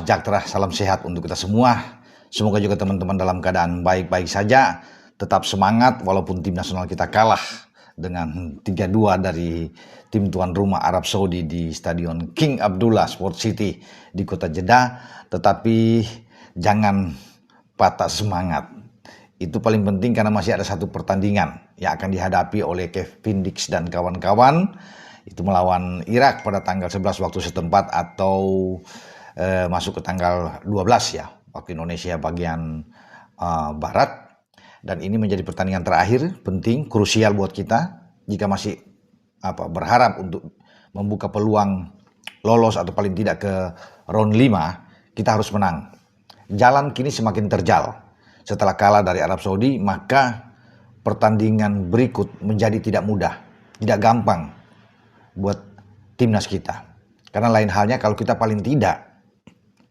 sejahtera, salam sehat untuk kita semua. Semoga juga teman-teman dalam keadaan baik-baik saja. Tetap semangat walaupun tim nasional kita kalah dengan 3-2 dari tim tuan rumah Arab Saudi di Stadion King Abdullah Sport City di kota Jeddah. Tetapi jangan patah semangat. Itu paling penting karena masih ada satu pertandingan yang akan dihadapi oleh Kevin Dix dan kawan-kawan. Itu melawan Irak pada tanggal 11 waktu setempat atau masuk ke tanggal 12 ya, waktu Indonesia bagian barat. Dan ini menjadi pertandingan terakhir, penting, krusial buat kita. Jika masih berharap untuk membuka peluang lolos atau paling tidak ke round 5, kita harus menang. Jalan kini semakin terjal. Setelah kalah dari Arab Saudi, maka pertandingan berikut menjadi tidak mudah, tidak gampang buat timnas kita. Karena lain halnya kalau kita paling tidak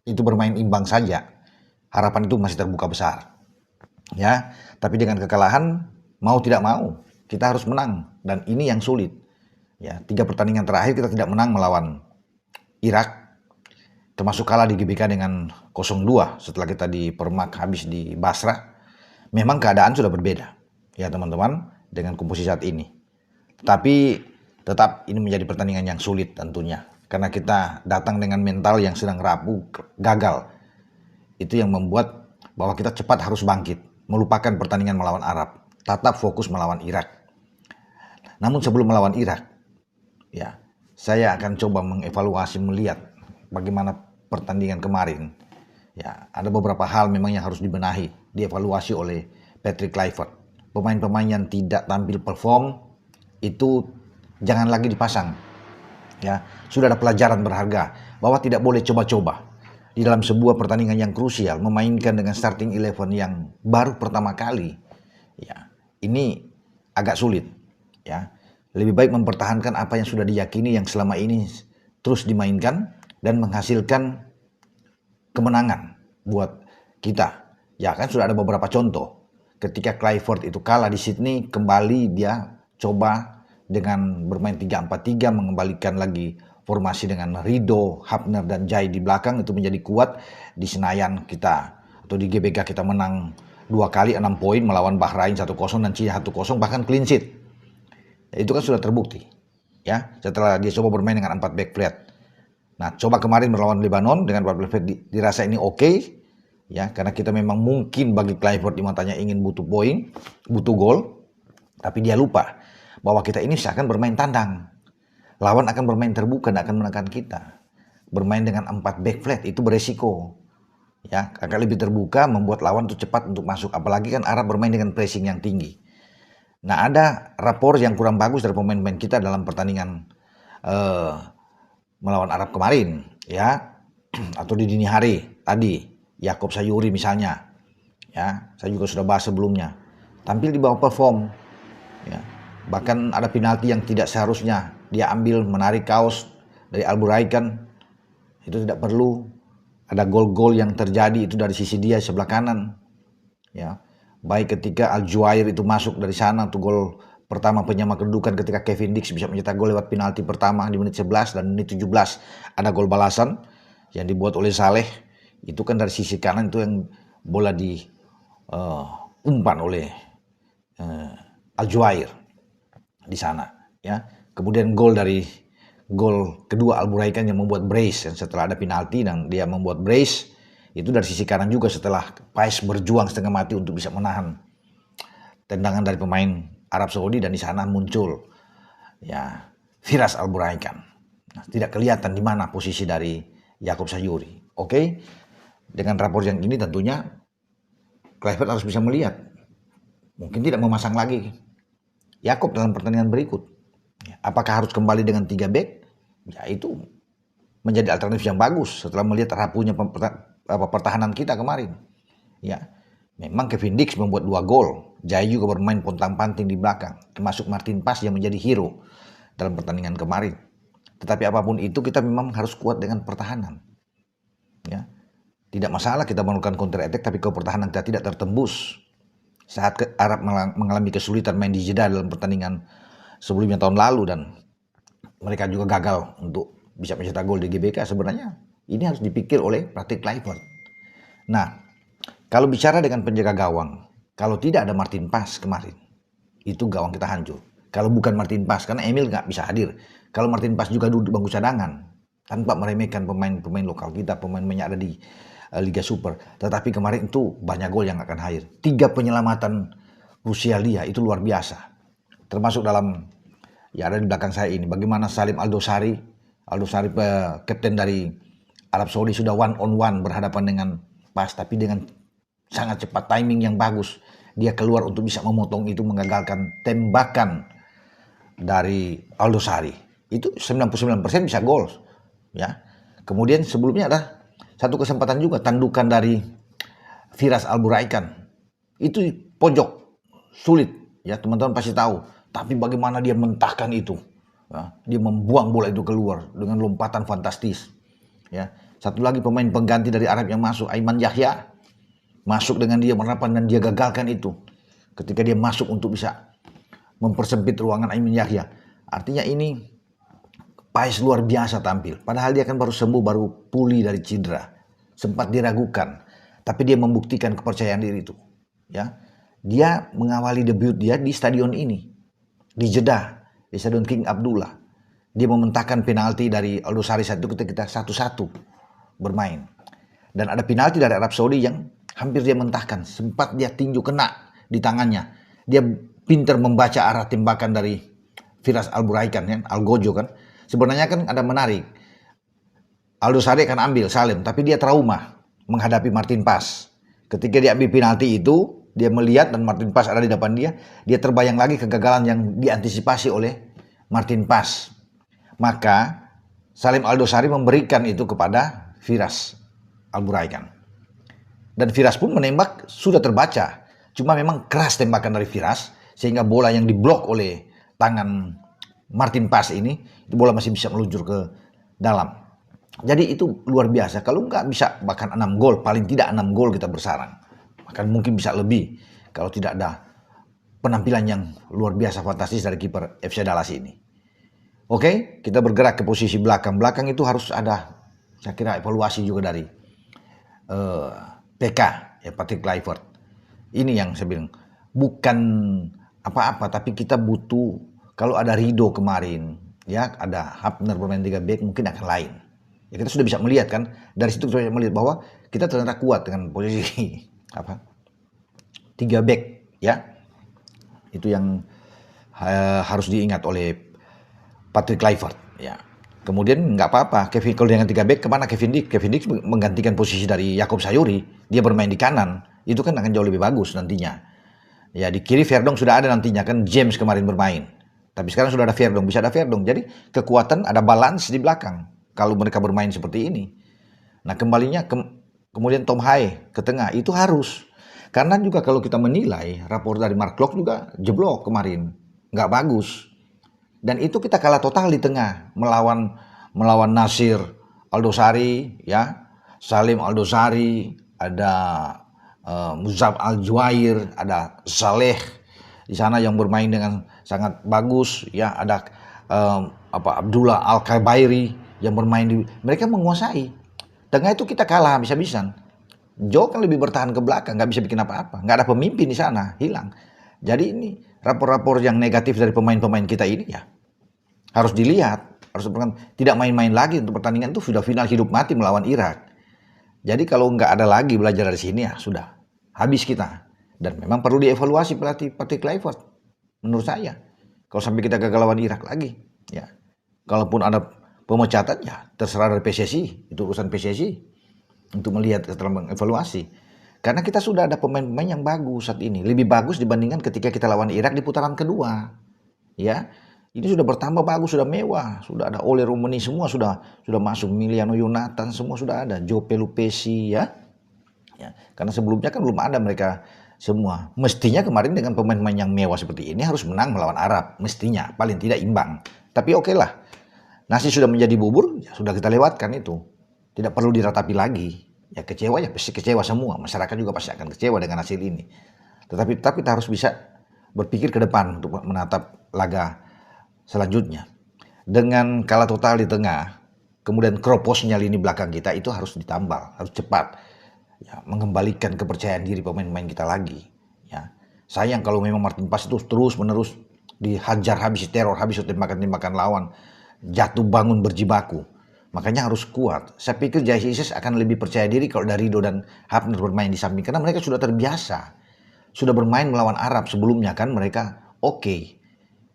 itu bermain imbang saja, harapan itu masih terbuka besar. Ya, tapi dengan kekalahan mau tidak mau kita harus menang dan ini yang sulit. Ya, 3 pertandingan terakhir kita tidak menang melawan Irak, termasuk kalah di GBK dengan 0-2 setelah kita dipermak habis di Basrah. Memang keadaan sudah berbeda ya teman-teman dengan komposisi saat ini. Tetapi tetap ini menjadi pertandingan yang sulit tentunya. Karena kita datang dengan mental yang sedang rapuh, gagal. Itu yang membuat bahwa kita cepat harus bangkit, melupakan pertandingan melawan Arab, tetap fokus melawan Irak. Namun sebelum melawan Irak, ya, saya akan coba mengevaluasi, melihat bagaimana pertandingan kemarin. Ya, ada beberapa hal memang yang harus dibenahi, dievaluasi oleh Patrick Kluivert. Pemain-pemain yang tidak tampil perform itu jangan lagi dipasang. Ya, sudah ada pelajaran berharga bahwa tidak boleh coba-coba di dalam sebuah pertandingan yang krusial memainkan dengan starting 11 yang baru pertama kali. Ya, ini agak sulit. Ya, lebih baik mempertahankan apa yang sudah diyakini yang selama ini terus dimainkan dan menghasilkan kemenangan buat kita. Ya kan sudah ada beberapa contoh. Ketika Kluivert itu kalah di Sydney, kembali dia coba dengan bermain 3-4-3, mengembalikan lagi formasi dengan Rido, Hapner dan Jai di belakang. Itu menjadi kuat. Di Senayan kita atau di GBK kita menang 2 kali 6 poin melawan Bahrain 1-0 dan China 1-0, bahkan clean sheet. Itu kan sudah terbukti ya setelah dia coba bermain dengan 4 back flat. Nah, coba kemarin melawan Lebanon dengan 4 back flat dirasa ini oke. Ya, karena kita memang mungkin bagi Kluivert di matanya ingin butuh poin, butuh gol, tapi dia lupa bahwa kita ini seakan bermain tandang. Lawan akan bermain terbuka dan akan menekan kita. Bermain dengan 4 back flat itu beresiko. Ya, akan lebih terbuka, membuat lawan itu cepat untuk masuk. Apalagi kan Arab bermain dengan pressing yang tinggi. Nah, ada rapor yang kurang bagus dari pemain-pemain kita dalam pertandingan melawan Arab kemarin, ya, atau di dini hari tadi. Yaakob Sayuri misalnya, ya, saya juga sudah bahas sebelumnya, tampil di bawah perform. Ya. Bahkan ada penalti yang tidak seharusnya dia ambil, menarik kaos dari Alburaikan. Itu tidak perlu. Ada gol-gol yang terjadi itu dari sisi dia sebelah kanan. Ya. Baik ketika Al-Juair itu masuk dari sana, tuh gol pertama penyama kedudukan ketika Kevin Dix bisa mencetak gol lewat penalti pertama di menit 11 dan menit 17 ada gol balasan yang dibuat oleh Saleh. Itu kan dari sisi kanan itu yang bola di umpan oleh Al-Juair di sana, ya. Kemudian gol kedua Alburaikan yang membuat brace setelah ada penalti dan dia membuat brace itu dari sisi kanan juga setelah Pais berjuang setengah mati untuk bisa menahan tendangan dari pemain Arab Saudi dan di sana muncul ya Firas Alburaikan. Nah, tidak kelihatan di mana posisi dari Yaakob Sayuri. Oke. Dengan rapor yang ini tentunya Kluivert harus bisa melihat. Mungkin tidak memasang lagi Yaakob dalam pertandingan berikut. Apakah harus kembali dengan 3 back? Ya itu menjadi alternatif yang bagus setelah melihat rapuhnya pertahanan kita kemarin. Ya, memang Kevin Dix membuat 2 gol. Jai juga bermain pontang-panting di belakang. Termasuk Martin Pas yang menjadi hero dalam pertandingan kemarin. Tetapi apapun itu kita memang harus kuat dengan pertahanan. Ya. Tidak masalah kita melakukan counter attack tapi kalau pertahanan kita tidak tertembus. Saat Arab mengalami kesulitan main di Jeddah dalam pertandingan sebelumnya tahun lalu dan mereka juga gagal untuk bisa mencetak gol di GBK, sebenarnya Ini harus dipikir oleh Patrick Kluivert. Nah, kalau bicara dengan penjaga gawang, kalau tidak ada Martin Pas kemarin, itu gawang kita hancur. Kalau bukan Martin Pas, karena Emil nggak bisa hadir. Kalau Martin Pas juga duduk bangku cadangan, tanpa meremehkan pemain-pemain lokal kita, pemain-pemain yang ada di Liga Super. Tetapi kemarin itu banyak gol yang akan hadir. 3 penyelamatan krusial dia, itu luar biasa. Termasuk dalam, ya ada di belakang saya ini, bagaimana Salim Aldosari, kapten dari Arab Saudi sudah one on one berhadapan dengan Pas, tapi dengan sangat cepat, timing yang bagus. Dia keluar untuk bisa memotong itu, mengagalkan tembakan dari Aldosari. Itu 99% bisa gol. Ya. Kemudian sebelumnya ada satu kesempatan juga, tandukan dari Firas Alburaikan. Itu pojok, sulit. Ya, teman-teman pasti tahu. Tapi bagaimana dia mentahkan itu. Ya, dia membuang bola itu keluar dengan lompatan fantastis. Ya. Satu lagi pemain pengganti dari Arab yang masuk, Aiman Yahya. Masuk dengan dia merapat dan dia gagalkan itu. Ketika dia masuk untuk bisa mempersempit ruangan Aiman Yahya. Artinya ini Pais luar biasa tampil. Padahal dia kan baru sembuh, baru pulih dari cedera. Sempat diragukan. Tapi dia membuktikan kepercayaan diri itu. Ya. Dia mengawali debut dia di stadion ini. Di Jeddah. Di stadion King Abdullah. Dia mementahkan penalti dari Aldosari saat itu ketika kita 1-1 bermain. Dan ada penalti dari Arab Saudi yang hampir dia mentahkan. Sempat dia tinju kena di tangannya. Dia pintar membaca arah tembakan dari Firas Alburaikan, ya, Algojo kan. Sebenarnya kan ada menarik. Aldosari akan ambil Salim, tapi dia trauma menghadapi Martin Pas. Ketika dia ambil penalti itu, dia melihat dan Martin Pas ada di depan dia. Dia terbayang lagi kegagalan yang diantisipasi oleh Martin Pas. Maka Salim Aldosari memberikan itu kepada Firas Alburaikan. Dan Firas pun menembak sudah terbaca. Cuma memang keras tembakan dari Firas, sehingga bola yang diblok oleh tangan Martin Pas ini, itu bola masih bisa meluncur ke dalam. Jadi itu luar biasa. Kalau nggak bisa bahkan 6 gol, paling tidak 6 gol kita bersarang. Bahkan mungkin bisa lebih kalau tidak ada penampilan yang luar biasa fantastis dari kiper FC Dallas ini. Oke, kita bergerak ke posisi belakang. Belakang itu harus ada, saya kira, evaluasi juga dari PK, ya, Patrick Kluivert. Ini yang saya bilang, bukan apa-apa, tapi kita butuh, kalau ada Rido kemarin, ya ada Hapner bermain 3 back, mungkin akan lain. Ya, kita sudah bisa melihat kan, dari situ kita bisa melihat bahwa kita ternyata kuat dengan posisi 3 back, ya. Itu yang harus diingat oleh Patrick Kluivert, ya. Kemudian nggak apa-apa, kalau dengan 3 back kemana Kevin Dix? Kevin Dix menggantikan posisi dari Yakob Sayuri, dia bermain di kanan, itu kan akan jauh lebih bagus nantinya. Ya, di kiri Verdong sudah ada nantinya, kan James kemarin bermain. Tapi sekarang sudah ada Verdong, bisa ada Verdong. Jadi kekuatan, ada balance di belakang kalau mereka bermain seperti ini. Nah, kembalinya kemudian Tom Haye ke tengah, itu harus. Karena juga kalau kita menilai, rapor dari Mark Klok juga jeblok kemarin, nggak bagus. Dan itu kita kalah total di tengah, melawan Nasir Aldosari, ya, Salim Aldosari, ada Muzab Al-Juwair, ada Saleh di sana yang bermain dengan sangat bagus, ya, ada Abdullah Al-Kabairi yang bermain mereka menguasai. Tengah itu kita kalah habis-habisan. Joe kan lebih bertahan ke belakang, nggak bisa bikin apa-apa, nggak ada pemimpin di sana, hilang. Jadi ini rapor-rapor yang negatif dari pemain-pemain kita ini, ya, harus dilihat, harus tidak main-main lagi untuk pertandingan itu sudah final hidup mati melawan Irak. Jadi kalau nggak ada lagi belajar dari sini, ya sudah habis kita. Dan memang perlu dievaluasi pelatih Patrick Kluivert menurut saya. Kalau sampai kita gagal lawan Irak lagi, ya, kalaupun ada pemecatan, ya terserah dari PSSI, itu urusan PSSI untuk melihat setelah mengevaluasi. Karena kita sudah ada pemain-pemain yang bagus saat ini, lebih bagus dibandingkan ketika kita lawan Irak di putaran kedua, ya. Ini sudah bertambah bagus, sudah mewah, sudah ada Ole Rummenigge, semua sudah masuk, Emiliano Yonatan semua sudah ada, Joe Pelupesi, ya. Karena sebelumnya kan belum ada mereka semua. Mestinya kemarin dengan pemain-pemain yang mewah seperti ini harus menang melawan Arab, mestinya paling tidak imbang. Tapi oke lah, nasi sudah menjadi bubur, ya sudah kita lewatkan itu, tidak perlu diratapi lagi. Ya kecewa, ya pasti kecewa semua, masyarakat juga pasti akan kecewa dengan hasil ini. Tetapi kita harus bisa berpikir ke depan untuk menatap laga selanjutnya. Dengan kalah total di tengah, kemudian kroposnya lini belakang kita itu harus ditambal, harus cepat. Ya, mengembalikan kepercayaan diri pemain-pemain kita lagi. Ya, sayang kalau memang Martin Paes itu terus-menerus dihajar habis, teror habis, tembakan-tembakan lawan, jatuh bangun berjibaku. Makanya harus kuat. Saya pikir JCS akan lebih percaya diri kalau Daryl dan Hafner bermain di samping, karena mereka sudah terbiasa. Sudah bermain melawan Arab sebelumnya kan mereka oke.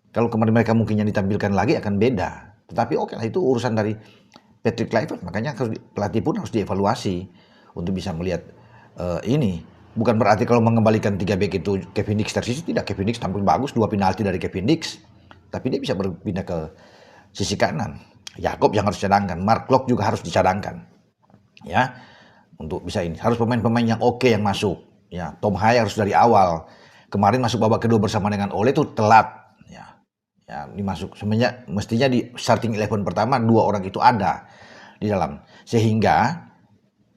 Kalau kemarin mereka mungkin yang ditampilkan lagi akan beda. Tetapi oke lah, itu urusan dari Patrick Kluivert. Makanya pelatih pun harus dievaluasi untuk bisa melihat ini. Bukan berarti kalau mengembalikan 3 back itu Kevin Dix tersisi, tidak. Kevin Dix tampil bagus, 2 penalti dari Kevin Dix. Tapi dia bisa berpindah ke sisi kanan. Jakob yang harus cadangkan, Mark Klok juga harus dicadangkan. Ya, untuk bisa ini harus pemain-pemain yang oke yang masuk. Ya, Tom Haye harus dari awal. Kemarin masuk babak kedua bersama dengan Ole itu telat. Ya, dimasuk sebenarnya mestinya di starting 11 pertama 2 orang itu ada di dalam, sehingga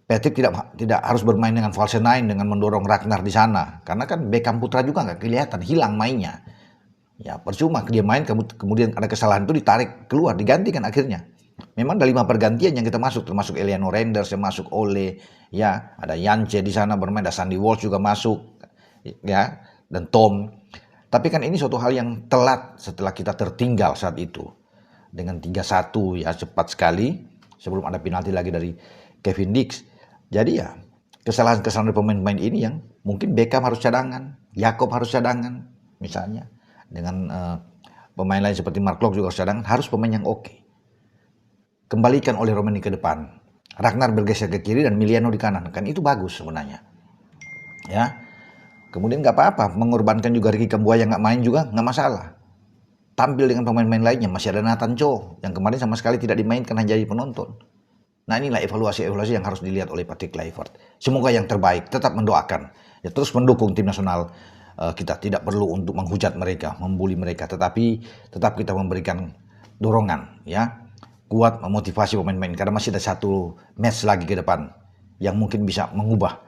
Patrick tidak harus bermain dengan false nine dengan mendorong Ragnar di sana, karena kan Beckham Putra juga nggak kelihatan, hilang mainnya. Ya percuma dia main, kemudian ada kesalahan itu ditarik keluar, digantikan akhirnya. Memang ada 5 pergantian yang kita masuk, termasuk Eliano Renders yang masuk, Ole, ya ada Yance di sana bermain, ada Sandy Walsh juga masuk, ya, dan Tom. Tapi kan ini suatu hal yang telat setelah kita tertinggal saat itu dengan 3-1, ya cepat sekali sebelum ada penalti lagi dari Kevin Dix. Jadi ya kesalahan-kesalahan dari pemain-pemain ini yang mungkin Beckham harus cadangan, Jakob harus cadangan misalnya, dengan pemain lain seperti Mark Klok juga harus cadangan, harus pemain yang oke. Kembalikan oleh Romani ke depan, Ragnar bergeser ke kiri dan Miliano di kanan, kan itu bagus sebenarnya. Ya, kemudian nggak apa-apa mengorbankan juga Ricky Kambuaya yang nggak main juga nggak masalah. Tampil dengan pemain-pemain lainnya, masih ada Nathan Cho yang kemarin sama sekali tidak dimainkan, hanya jadi penonton. Nah inilah evaluasi-evaluasi yang harus dilihat oleh Patrick Kluivert. Semoga yang terbaik, tetap mendoakan, ya terus mendukung tim nasional kita. Tidak perlu untuk menghujat mereka, membuli mereka, tetapi tetap kita memberikan dorongan, ya, kuat memotivasi pemain-pemain, karena masih ada 1 match lagi ke depan yang mungkin bisa mengubah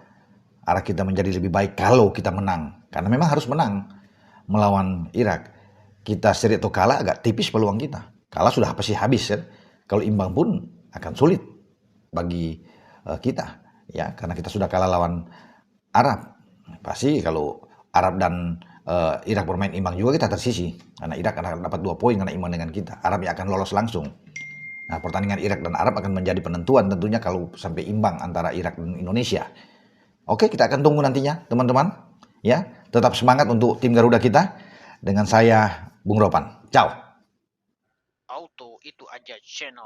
arah kita menjadi lebih baik kalau kita menang. Karena memang harus menang melawan Irak. Kita seri atau kalah agak tipis peluang kita. Kalah sudah pasti habis kan. Kalau imbang pun akan sulit bagi kita, ya, karena kita sudah kalah lawan Arab. Pasti kalau Arab dan Irak bermain imbang juga kita tersisi, karena Irak akan dapat 2 poin karena imbang dengan kita. Arab yang akan lolos langsung. Nah, pertandingan Irak dan Arab akan menjadi penentuan tentunya kalau sampai imbang antara Irak dan Indonesia. Oke, kita akan tunggu nantinya teman-teman, ya. Tetap semangat untuk tim Garuda kita. Dengan saya Bung Ropan. Ciao. Auto itu aja channel.